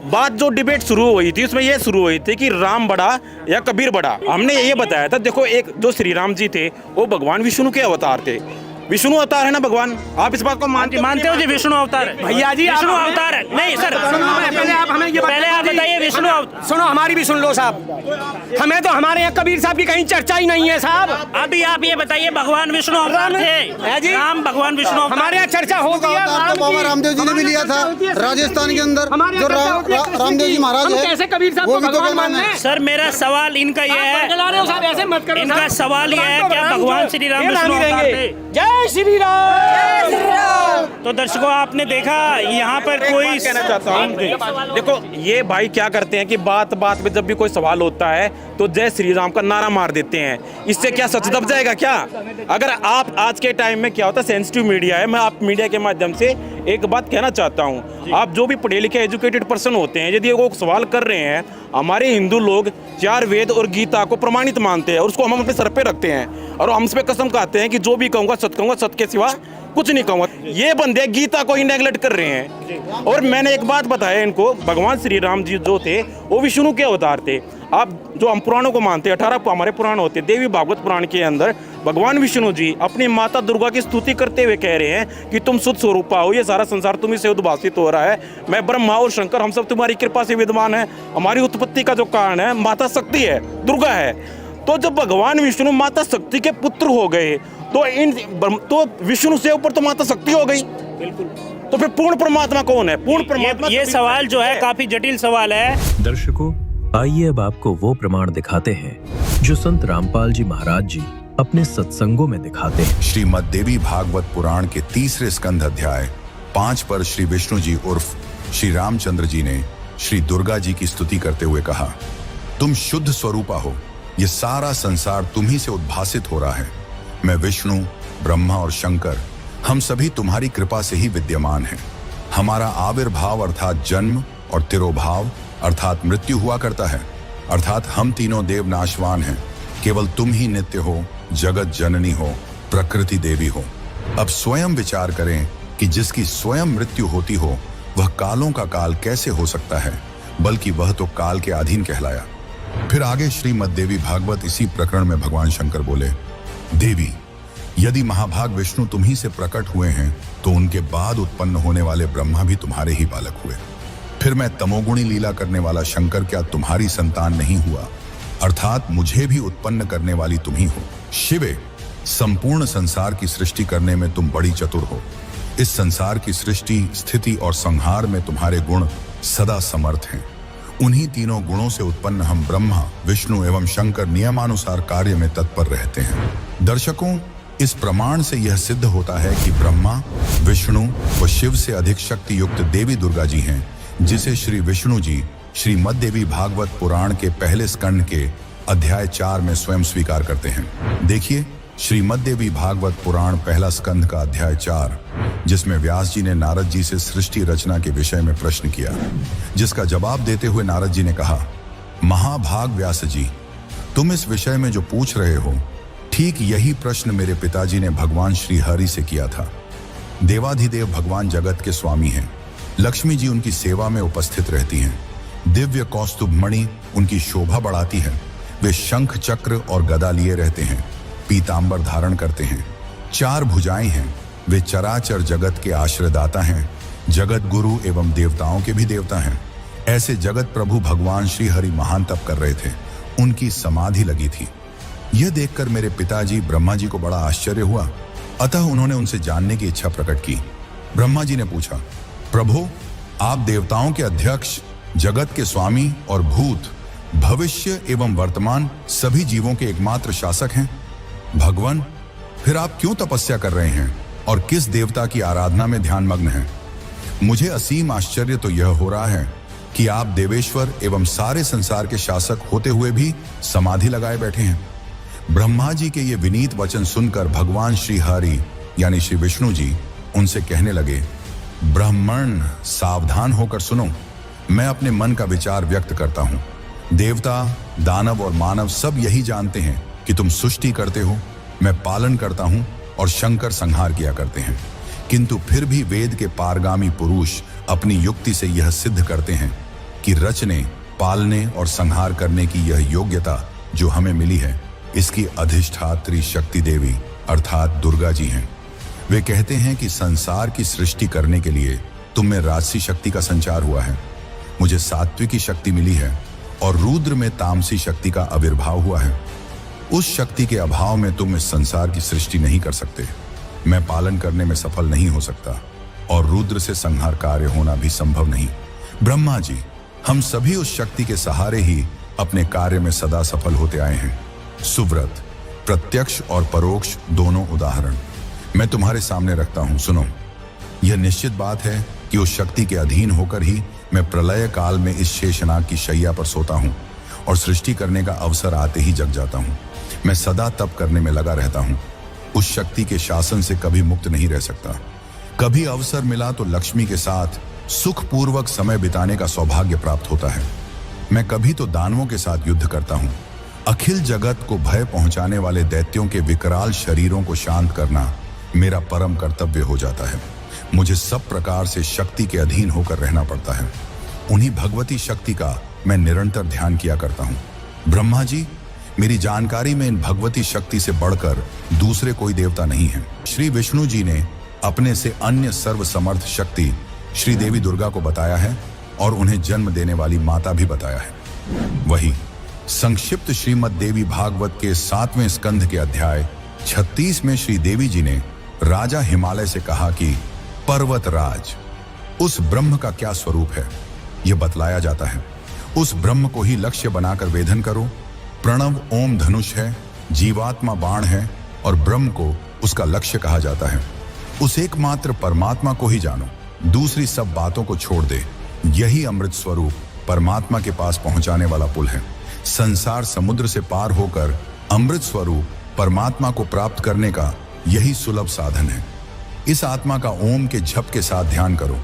बात जो डिबेट शुरू हुई थी उसमें ये शुरू हुई थी कि राम बड़ा या कबीर बड़ा। हमने ये बताया था, देखो एक जो श्री राम जी थे वो भगवान विष्णु के अवतार थे। विष्णु अवतार है ना भगवान, आप इस बात को मानते हो जी? विष्णु अवतार है भैया जी, विष्णु अवतार है। नहीं सर, पहले आप बताइए विष्णु अवतार। सुनो, हमारी भी सुन लो साहब। हमें तो हमारे यहाँ कबीर साहब की कहीं चर्चा ही नहीं है साहब। अभी आप ये बताइए, भगवान विष्णु अवतार थे, राम भगवान विष्णु अवतार। हमारे यहाँ चर्चा होती है। बाबा रामदेव जी ने भी लिया था राजस्थान के अंदर, जो रामदेव जी महाराज है, कैसे कबीर साहब को भगवान मान रहे हैं? सर, मेरा सवाल इनका ये है, इनका सवाल ये है, क्या भगवान श्री राम विष्णु अवतार थे? जय श्री राम। तो दर्शकों, आपने देखा यहाँ पर कोई कहना चाहता हूँ, देखो ये भाई क्या करते हैं कि बात बात में जब भी कोई सवाल होता है तो जय श्री राम का नारा मार देते हैं। इससे क्या सच दब जाएगा क्या? अगर आप आज के टाइम में क्या होता है, सेंसिटिव मीडिया है, मैं आप मीडिया के माध्यम से एक बात कहना चाहता हूँ। आप जो भी पढ़े लिखे एजुकेटेड पर्सन होते हैं, यदि वो सवाल कर रहे हैं, हमारे हिंदू लोग 4 वेद और गीता को प्रमाणित मानते हैं और उसको हम अपने सर पे रखते हैं और हम उस पे कसम खाते हैं कि जो भी कहूँगा सत्य के सिवा कुछ नहीं कहूँगा। ये बंदे गीता को ही नेगलेक्ट कर रहे हैं। और मैंने एक बात बताया इनको, भगवान श्री राम जी जो थे वो विष्णु के अवतार थे। आप जो हम पुराणों को मानते हैं, 18 हमारे पुराण होते हैं, देवी भागवत पुराण के अंदर भगवान विष्णु जी अपनी माता दुर्गा की स्तुति करते हुए कह रहे हैं कि तुम शुद्ध स्वरूपा हो, ये सारा संसार तुम्ही से उद्भासित हो रहा है, मैं ब्रह्मा और शंकर हम सब तुम्हारी कृपा से विद्वान है, हमारी उत्पत्ति का जो कारण है माता शक्ति है, दुर्गा है। तो जब भगवान विष्णु माता शक्ति के पुत्र हो गए तो विष्णु से ऊपर तो माता शक्ति हो गई। बिल्कुल। तो फिर पूर्ण परमात्मा कौन है? पूर्ण परमात्मा ये सवाल जो है काफी जटिल सवाल है। दर्शकों, आइए अब आपको वो प्रमाण दिखाते हैं जो संत रामपाल जी महाराज जी अपने सत्संगों में दिखाते हैं। श्रीमद् देवी भागवत पुराण के 3 स्कंध अध्याय 5 पर श्री विष्णु जी उर्फ श्री रामचंद्र जी ने श्री दुर्गा जी की स्तुति करते हुए कहा, तुम शुद्ध स्वरूपा हो, ये सारा संसार तुम्ही से उद्भासित हो रहा है। मैं विष्णु, ब्रह्मा और शंकर हम सभी तुम्हारी कृपा से ही विद्यमान हैं। हमारा आविर्भाव अर्थात जन्म और तिरोभाव अर्थात मृत्यु हुआ करता है, अर्थात हम तीनों देव नाशवान हैं। केवल तुम ही नित्य हो, जगत जननी हो, प्रकृति देवी हो। अब स्वयं विचार करें कि जिसकी स्वयं मृत्यु होती हो वह कालों का काल कैसे हो सकता है, बल्कि वह तो काल के अधीन कहलाया। फिर आगे श्रीमद् देवी भागवत इसी प्रकरण में भगवान शंकर बोले, देवी, यदि महाभाग विष्णु तुम ही से प्रकट हुए हैं तो उनके बाद उत्पन्न होने वाले ब्रह्मा भी तुम्हारे ही बालक हुए। फिर मैं तमोगुणी लीला करने वाला शंकर क्या तुम्हारी संतान नहीं हुआ, अर्थात मुझे भी उत्पन्न करने वाली तुम ही हो। शिवे, संपूर्ण संसार की सृष्टि करने में तुम बड़ी चतुर हो। इस संसार की सृष्टि, स्थिति और संहार में तुम्हारे गुण सदा समर्थ हैं। उन्हीं तीनों गुणों से उत्पन्न हम ब्रह्मा, विष्णु एवं शंकर नियमानुसार कार्य में तत्पर रहते हैं। दर्शकों, इस प्रमाण से यह सिद्ध होता है कि ब्रह्मा, विष्णु व शिव से अधिक शक्ति युक्त देवी दुर्गा जी हैं, जिसे श्री विष्णु जी श्रीमद् देवी भागवत पुराण के पहले स्कंद के अध्याय 4 में स्वयं स्वीकार करते हैं। देखिए श्रीमद् देवी भागवत पुराण पहला स्कंद का अध्याय 4, जिसमें व्यास जी ने नारद जी से सृष्टि रचना के विषय में प्रश्न किया, जिसका जवाब देते हुए नारद जी ने कहा, महाभाग व्यास जी, तुम इस विषय में जो पूछ रहे हो, ठीक यही प्रश्न मेरे पिताजी ने भगवान श्री हरि से किया था। देवाधिदेव भगवान जगत के स्वामी हैं। लक्ष्मी जी उनकी सेवा में उपस्थित रहती हैं। दिव्य कौस्तुभ मणि उनकी शोभा बढ़ाती है। वे शंख, चक्र और गदा लिए रहते हैं, पीतांबर धारण करते हैं, 4 भुजाएं हैं। वे चराचर जगत के आश्रयदाता हैं, जगत गुरु एवं देवताओं के भी देवता हैं। ऐसे जगत प्रभु भगवान श्री हरि महान तप कर रहे थे। उनकी समाधि लगी थी। यह देखकर मेरे पिताजी ब्रह्मा जी को बड़ा आश्चर्य हुआ, अतः उन्होंने उनसे जानने की इच्छा प्रकट की। ब्रह्मा जी ने पूछा, प्रभु, आप देवताओं के अध्यक्ष, जगत के स्वामी और भूत, भविष्य एवं वर्तमान सभी जीवों के एकमात्र शासक हैं। भगवान, फिर आप क्यों तपस्या कर रहे हैं और किस देवता की आराधना में ध्यान मग्न हैं? मुझे असीम आश्चर्य तो यह हो रहा है कि आप देवेश्वर एवं सारे संसार के शासक होते हुए भी समाधि लगाए बैठे हैं। ब्रह्मा जी के ये विनीत वचन सुनकर भगवान श्री हरि यानी श्री विष्णु जी उनसे कहने लगे, ब्राह्मण, सावधान होकर सुनो। मैं अपने मन का विचार व्यक्त करता हूँ। देवता, दानव और मानव सब यही जानते हैं कि तुम सृष्टि करते हो, मैं पालन करता हूँ और शंकर संहार किया करते हैं। किंतु फिर भी वेद के पारगामी पुरुष अपनी युक्ति से यह सिद्ध करते हैं कि रचने, पालने और संहार करने की यह योग्यता जो हमें मिली है, इसकी अधिष्ठात्री शक्ति देवी अर्थात दुर्गा जी हैं। वे कहते हैं कि संसार की सृष्टि करने के लिए तुम में राजसी शक्ति का संचार हुआ है, मुझे सात्विकी शक्ति मिली है और रुद्र में तामसी शक्ति का आविर्भाव हुआ है। उस शक्ति के अभाव में तुम इस संसार की सृष्टि नहीं कर सकते, मैं पालन करने में सफल नहीं हो सकता और रुद्र से संहार कार्य होना भी संभव नहीं। ब्रह्मा जी, हम सभी उस शक्ति के सहारे ही अपने कार्य में सदा सफल होते आए हैं। सुव्रत, प्रत्यक्ष और परोक्ष दोनों उदाहरण मैं तुम्हारे सामने रखता हूं, सुनो। यह निश्चित बात है कि उस शक्ति के अधीन होकर ही मैं प्रलय काल में इस शेषनाग की शैया पर सोता हूं और सृष्टि करने का अवसर आते ही जग जाता हूं। मैं सदा तप करने में लगा रहता हूं। उस शक्ति के शासन से कभी मुक्त नहीं रह सकता। कभी अवसर मिला तो लक्ष्मी के साथ सुखपूर्वक समय बिताने का सौभाग्य प्राप्त होता है। मैं कभी तो दानवों के साथ युद्ध करता हूं। अखिल जगत को भय पहुंचाने वाले दैत्यों के विकराल शरीरों को शांत करना मेरा परम कर्तव्य हो जाता है। मुझे सब प्रकार से शक्ति के अधीन होकर रहना पड़ता है। उन्हीं भगवती शक्ति का मैं निरंतर ध्यान किया करता हूँ। ब्रह्मा जी, मेरी जानकारी में इन भगवती शक्ति से बढ़कर दूसरे कोई देवता नहीं है। श्री विष्णु जी ने अपने से अन्य सर्वसमर्थ शक्ति श्री देवी दुर्गा को बताया है और उन्हें जन्म देने वाली माता भी बताया है। वही संक्षिप्त श्रीमद् देवी भागवत के 7वें स्कंध के अध्याय 36 में श्री देवी जी ने राजा हिमालय से कहा कि पर्वतराज, उस ब्रह्म का क्या स्वरूप है यह बतलाया जाता है। उस ब्रह्म को ही लक्ष्य बनाकर वेधन करो। प्रणव ओम धनुष है, जीवात्मा बाण है और ब्रह्म को उसका लक्ष्य कहा जाता है। उस एकमात्र परमात्मा को ही जानो, दूसरी सब बातों को छोड़ दे। यही अमृत स्वरूप परमात्मा के पास पहुंचाने वाला पुल है। संसार समुद्र से पार होकर अमृत स्वरूप परमात्मा को प्राप्त करने का यही सुलभ साधन है। इस आत्मा का ओम के जप के साथ ध्यान करो।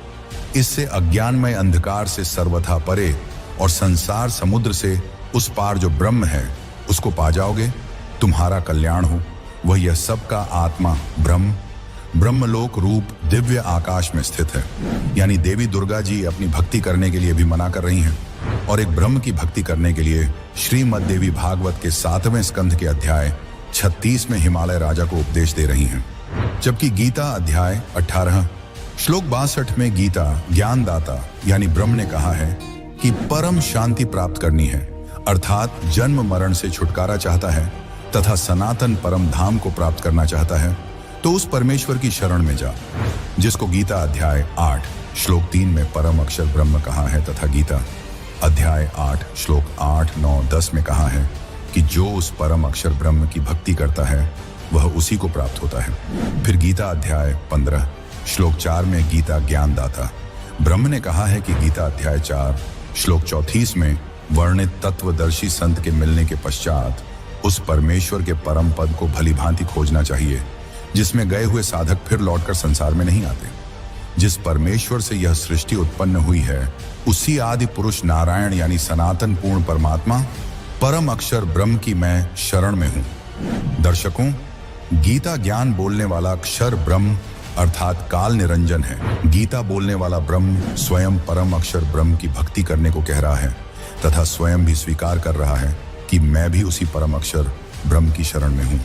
इससे अज्ञानमय अंधकार से सर्वथा परे और संसार समुद्र से उस पार जो ब्रह्म है उसको पा जाओगे। तुम्हारा कल्याण हो। वह यह सबका आत्मा ब्रह्म ब्रह्मलोक रूप दिव्य आकाश में स्थित है। यानी देवी दुर्गा जी अपनी भक्ति करने के लिए भी मना कर रही हैं और एक ब्रह्म की भक्ति करने के लिए श्रीमद् देवी भागवत के 7वें स्कंध के अध्याय 36 में हिमालय राजा को उपदेश दे रही हैं। जबकि गीता अध्याय 18 श्लोक 62 में गीता ज्ञानदाता यानी ब्रह्म ने कहा है कि परम शांति प्राप्त करनी है, अर्थात जन्म मरण से छुटकारा चाहता है तथा सनातन परम धाम को प्राप्त करना चाहता है तो उस परमेश्वर की शरण में जा, जिसको गीता अध्याय 8 श्लोक 3 में परम अक्षर ब्रह्म कहा है तथा गीता अध्याय 8 श्लोक 8, 9, 10 में कहा है कि जो उस परम अक्षर ब्रह्म की भक्ति करता है वह उसी को प्राप्त होता है। फिर गीता अध्याय 15 श्लोक 4 में गीता ज्ञानदाता ब्रह्म ने कहा है कि गीता अध्याय 4 श्लोक 34 में वर्णित तत्वदर्शी संत के मिलने के पश्चात उस परमेश्वर के परम पद को भली भांति खोजना चाहिए, जिसमें गए हुए साधक फिर लौटकर संसार में नहीं आते। जिस परमेश्वर से यह सृष्टि उत्पन्न हुई है उसी आदि पुरुष नारायण यानी सनातन पूर्ण परमात्मा परम अक्षर ब्रह्म की मैं शरण में हूं। दर्शकों, गीता ज्ञान बोलने वाला अक्षर ब्रह्म अर्थात काल निरंजन है। गीता बोलने वाला ब्रह्म स्वयं परम अक्षर ब्रह्म की भक्ति करने को कह रहा है तथा स्वयं भी स्वीकार कर रहा है कि मैं भी उसी परम अक्षर ब्रह्म की शरण में हूं।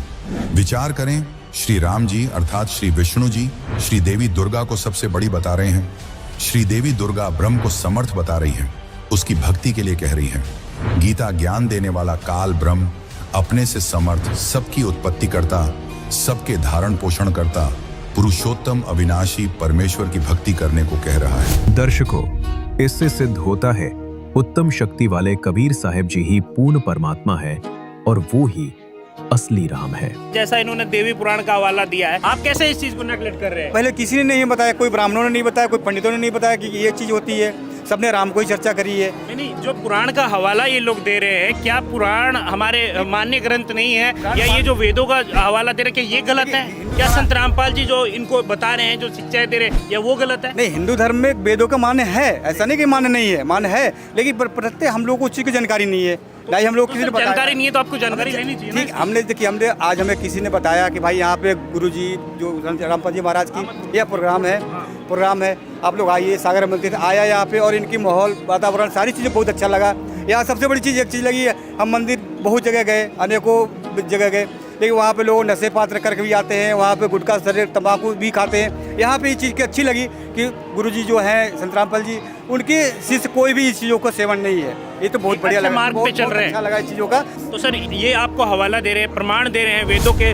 विचार करें, श्री राम जी अर्थात श्री विष्णु जी श्री देवी दुर्गा को सबसे बड़ी बता रहे हैं। श्री देवी दुर्गा ब्रह्म को समर्थ बता रही है, उसकी भक्ति के लिए कह रही है। गीता ज्ञान देने वाला काल ब्रह्म अपने से समर्थ, सबकी उत्पत्ति करता, सबके धारण पोषण करता, पुरुषोत्तम अविनाशी परमेश्वर की भक्ति करने को कह रहा है। दर्शकों, इससे सिद्ध होता है उत्तम शक्ति वाले कबीर साहब जी ही पूर्ण परमात्मा है और वो ही असली राम है। जैसा इन्होंने देवी पुराण का हवाला दिया है, आप कैसे इस चीज को नेगलेक्ट कर रहे हैं? पहले किसी ने नहीं बताया, कोई ब्राह्मणों ने नहीं बताया, कोई पंडितों ने नहीं बताया कि ये चीज़ होती है। सबने राम को ही चर्चा करी है। नहीं, जो पुराण का हवाला ये लोग दे रहे हैं, क्या पुराण हमारे मान्य ग्रंथ नहीं है या ये जो वेदों का हवाला दे रहे हैं ये गलत है? क्या संत रामपाल जी जो इनको बता रहे हैं, जो शिक्षाएं दे रहे हैं, या वो गलत है? नहीं, हिंदू धर्म में वेदों का मान्य है, ऐसा नहीं कि मान्य नहीं है, मान्य है, लेकिन प्रत्येक हम लोग को उस चीज़ की जानकारी नहीं है। नहीं, हम लोग किसी ने जानकारी नहीं है तो आपको जानकारी लेनी चाहिए। ठीक, हमने देखिए, हमने आज हमें किसी ने बताया कि भाई यहाँ पे गुरुजी जो रामपाल जी महाराज की यह प्रोग्राम है, आप लोग आइए। सागर मंदिर आया यहाँ पे और इनकी माहौल, वातावरण, सारी चीज़ें बहुत अच्छा लगा। यहाँ सबसे बड़ी चीज़ एक चीज़ लगी है, हम मंदिर बहुत जगह गए, अनेकों जगह गए, लेकिन वहाँ पे लोग नशे पात्र करके भी आते हैं, वहाँ पे गुटखा शरीर तंबाकू भी खाते हैं। यहाँ पे ये चीज़ की अच्छी लगी कि गुरुजी जो हैं संत रामपाल जी, उनके शिष्य कोई भी इस चीज़ों का सेवन नहीं है। ये तो बहुत बढ़िया लगा, मार्ग पे चल रहे हैं, अच्छा लगा इस चीज़ों का। तो सर, ये आपको हवाला दे रहे हैं, प्रमाण दे रहे हैं, वेदों के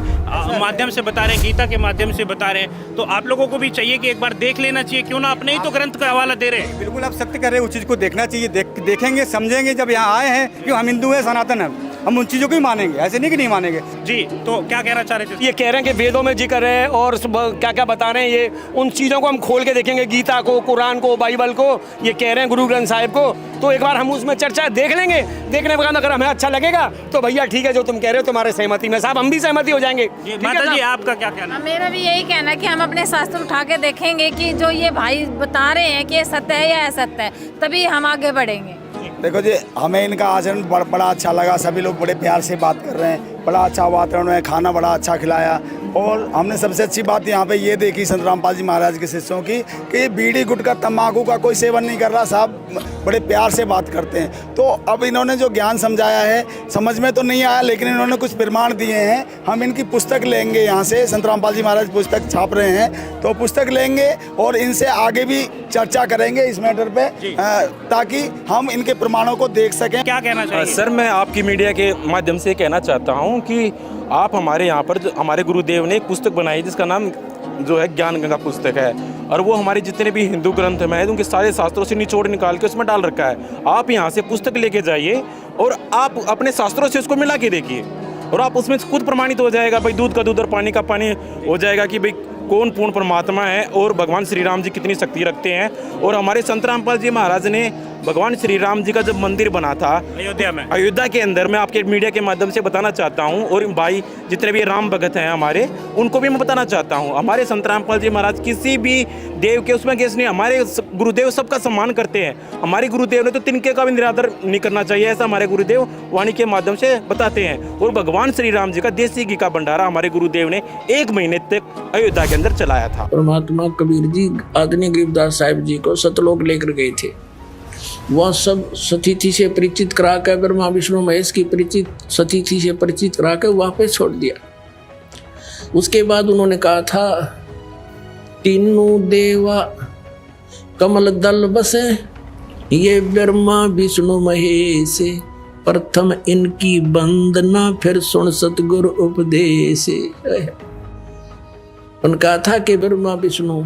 माध्यम से बता रहे हैं, गीता के माध्यम से बता रहे हैं, तो आप लोगों को भी चाहिए कि एक बार देख लेना चाहिए, क्यों ना अपने ही तो ग्रंथ का हवाला दे रहे हैं। बिल्कुल आप सत्य कर रहे हैं, उस चीज़ को देखना चाहिए। देखेंगे, समझेंगे। जब यहाँ आए हैं क्यों, हम हिंदू हैं, सनातन हैं, हम उन चीज़ों को ही मानेंगे, ऐसे नहीं कि नहीं मानेंगे। जी, तो क्या कहना चाह रहे थे? ये कह रहे हैं कि वेदों में जिक्र है और क्या क्या बता रहे हैं, ये उन चीज़ों को हम खोल के देखेंगे, गीता को, कुरान को, बाइबल को, ये कह रहे हैं गुरु ग्रंथ साहिब को, तो एक बार हम उसमें चर्चा देख लेंगे। देखने के बाद अगर हमें अच्छा लगेगा तो भैया ठीक है, जो तुम कह रहे हो तुम्हारे सहमति में साहब हम भी सहमति हो जाएंगे। माता जी, आपका क्या कहना? मेरा भी यही कहना है कि हम अपने शास्त्र उठा के देखेंगे कि जो ये भाई बता रहे हैं कि ये सत्य है या असत्य है, तभी हम आगे बढ़ेंगे। देखो जी, हमें इनका आचरण बड़ा अच्छा लगा। सभी लोग बड़े प्यार से बात कर रहे हैं, बड़ा अच्छा वातावरण है, खाना बड़ा अच्छा खिलाया। और हमने सबसे अच्छी बात यहाँ पे ये देखी संत रामपाल जी महाराज के शिष्यों की कि बीड़ी गुटखा तम्बाकू का कोई सेवन नहीं कर रहा, साहब बड़े प्यार से बात करते हैं। तो अब इन्होंने जो ज्ञान समझाया है, समझ में तो नहीं आया, लेकिन इन्होंने कुछ प्रमाण दिए हैं। हम इनकी पुस्तक लेंगे, यहाँ से संत रामपाल जी महाराज पुस्तक छाप रहे हैं, तो पुस्तक लेंगे और इनसे आगे भी चर्चा करेंगे इस मैटर पे, ताकि हम इनके प्रमाणों को देख सकें। क्या कहना चाहिए? सर, मैं आपकी मीडिया के माध्यम से कहना चाहता हूँ कि आप हमारे यहाँ पर हमारे गुरुदेव ने एक पुस्तक बनाई जिसका नाम जो है ज्ञान गंगा पुस्तक है, और वो हमारे जितने भी हिंदू ग्रंथ में है उनके सारे शास्त्रों से निचोड़ निकाल के उसमें डाल रखा है। आप यहाँ से पुस्तक लेके जाइए और आप अपने शास्त्रों से उसको मिला के देखिए, और आप उसमें खुद प्रमाणित हो जाएगा भाई, दूध का दूध और पानी का पानी हो जाएगा कि भाई कौन पूर्ण परमात्मा है और भगवान श्री राम जी कितनी शक्ति रखते हैं। और हमारे संत रामपाल जी महाराज ने भगवान श्री राम जी का जब मंदिर बना था अयोध्या के अंदर, मैं आपके मीडिया के माध्यम से बताना चाहता हूँ, और भाई जितने भी राम भगत हैं हमारे, उनको भी मैं बताना चाहता हूँ, हमारे संत रामपाल जी महाराज किसी भी देव के उसमें केस नहीं, हमारे गुरुदेव सबका सम्मान करते हैं। हमारे गुरुदेव ने तो तिनके का भी निरादर नहीं करना चाहिए, ऐसा हमारे गुरुदेव वाणी के माध्यम से बताते हैं। और भगवान श्री राम जी का देसी घी का भंडारा हमारे गुरुदेव ने 1 महीने तक अयोध्या के अंदर चलाया था। परमात्मा कबीर जी आदरणीय गरीबदास साहिब जी को सतलोक लेकर गए थे। वह सब सतीथि से परिचित करा कर, ब्रह्मा विष्णु महेश की सतीथि से परिचित करा कर वापस छोड़ दिया। उसके बाद उन्होंने कहा था, तीनों देवा कमल दल बसे, ये ब्रह्मा विष्णु महेश, प्रथम इनकी वंदना फिर सुन सतगुरु उपदेश। उन्होंने कहा था कि ब्रह्मा विष्णु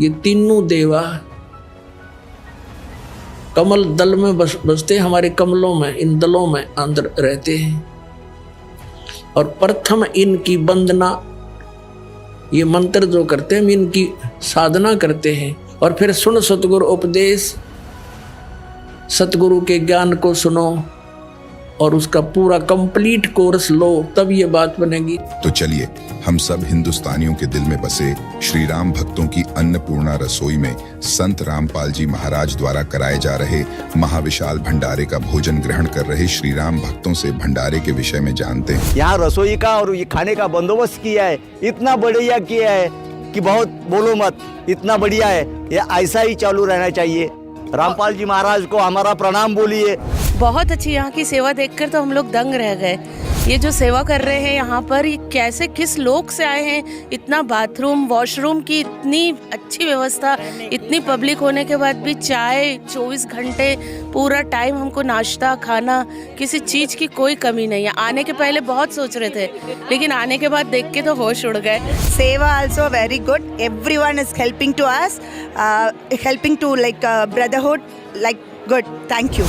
ये तीनों देवा कमल दल में बसते, हमारे कमलों में, इन दलों में अंदर रहते हैं, और प्रथम इनकी वंदना, ये मंत्र जो करते हैं इनकी साधना करते हैं, और फिर सुन सतगुरु उपदेश, सतगुरु के ज्ञान को सुनो और उसका पूरा कंप्लीट कोर्स लो, तब ये बात बनेगी। तो चलिए हम सब हिंदुस्तानियों के दिल में बसे श्री राम भक्तों की अन्नपूर्णा रसोई में संत रामपाल जी महाराज द्वारा कराए जा रहे महाविशाल भंडारे का भोजन ग्रहण कर रहे श्री राम भक्तों से भंडारे के विषय में जानते हैं। यहाँ रसोई का और ये खाने का बंदोबस्त किया है, इतना बढ़िया किया है कि बहुत बोलो मत, इतना बढ़िया है। ये ऐसा ही चालू रहना चाहिए। रामपाल जी महाराज को हमारा प्रणाम बोलिए। बहुत अच्छी यहाँ की सेवा देखकर तो हम लोग दंग रह गए। ये जो सेवा कर रहे हैं यहाँ पर, ये कैसे किस लोक से आए हैं, इतना बाथरूम वॉशरूम की इतनी अच्छी व्यवस्था, इतनी पब्लिक होने के बाद भी चाय 24 घंटे पूरा टाइम, हमको नाश्ता खाना, किसी चीज़ की कोई कमी नहीं है। आने के पहले बहुत सोच रहे थे, लेकिन आने के बाद देख के तो होश उड़ गए। सेवा also very good, everyone is helping to us, helping to like brotherhood, like good, thank you.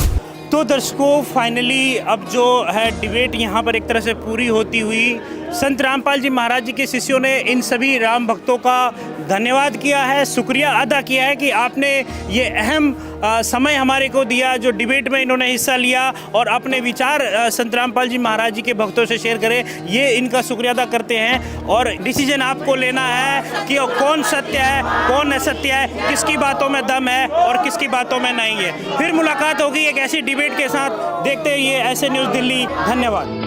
तो दर्शकों, फाइनली अब जो है डिबेट यहाँ पर एक तरह से पूरी होती हुई। संत रामपाल जी महाराज जी के शिष्यों ने इन सभी राम भक्तों का धन्यवाद किया है, शुक्रिया अदा किया है कि आपने ये अहम समय हमारे को दिया, जो डिबेट में इन्होंने हिस्सा लिया और अपने विचार संत रामपाल जी महाराज जी के भक्तों से शेयर करे, ये इनका शुक्रिया अदा करते हैं। और डिसीजन आपको लेना है कि कौन सत्य है, कौन असत्य है, किसकी बातों में दम है और किसकी बातों में नहीं है। फिर मुलाकात होगी एक ऐसी डिबेट के साथ। देखते रहिए ऐसे न्यूज़ दिल्ली। धन्यवाद।